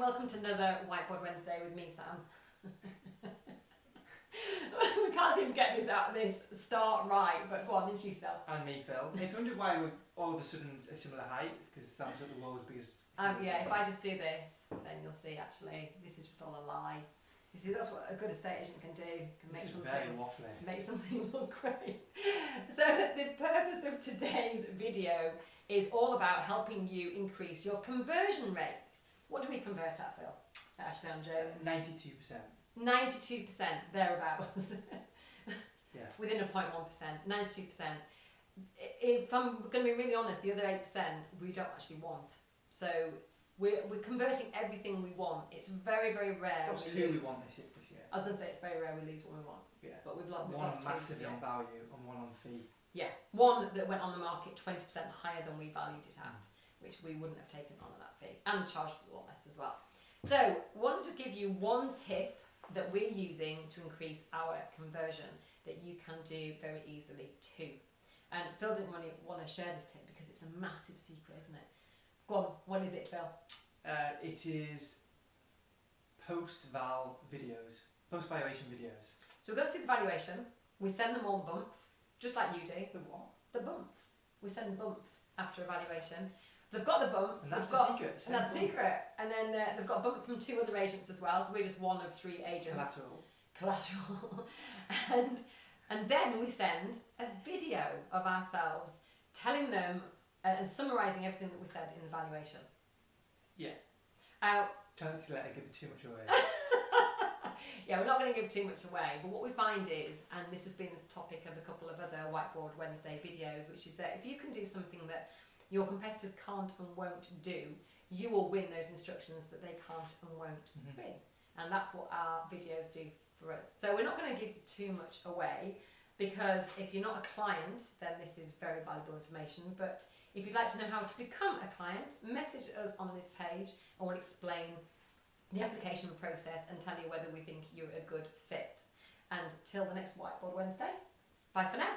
welcome to another Whiteboard Wednesday with me, Sam. We can't seem to get this start right, but go on, introduce yourself. And me, Phil. If you wondered why we're all of a sudden a similar height, it's because Sam's at the world's biggest... Yeah, if I just do this, then you'll see actually, this is just all a lie. You see, that's what a good estate agent can do. Can this make is something, very waffly. make something look great. So the purpose of today's video is all about helping you increase your conversion rates. What do we convert at, Phil? Ashdown Jones? 92%. 92%, thereabouts. Yeah. Within a 0.1%, 92%. If I'm going to be really honest, the other 8% we don't actually want. So we're converting everything we want. It's very, very rare. What's two we want this year? I was going to say it's very rare we lose what we want. Yeah. But we've one lost massively two, on value and one on fee. Yeah, one that went on the market 20% higher than we valued it at, which we wouldn't have taken on at that fee, and charged a lot less as well. So, wanted to give you one tip that we're using to increase our conversion that you can do very easily too. And Phil didn't really want to share this tip because it's a massive secret, isn't it? Go on, what is it, Phil? It is post-val videos, post-valuation videos. So we go to see the valuation, we send them all the bump, just like you do. The what? The bump. We send bump after evaluation. They've got the bump. And that's the secret. And that's the secret. And then they've got a bump from 2 other agents as well. So we're just one of 3 agents. Collateral. and then we send a video of ourselves telling them and summarising everything that we said in the valuation. Yeah. Try not to let it give too much away. Yeah, we're not going to give too much away, but what we find is, and this has been the topic of a couple of other Whiteboard Wednesday videos, which is that if you can do something that your competitors can't and won't do, you will win those instructions that they can't and won't win. And that's what our videos do for us. So we're not going to give too much away, because if you're not a client, then this is very valuable information. But if you'd like to know how to become a client, message us on this page and we'll explain the application process and tell you whether we think you're a good fit. And till the next Whiteboard Wednesday, bye for now.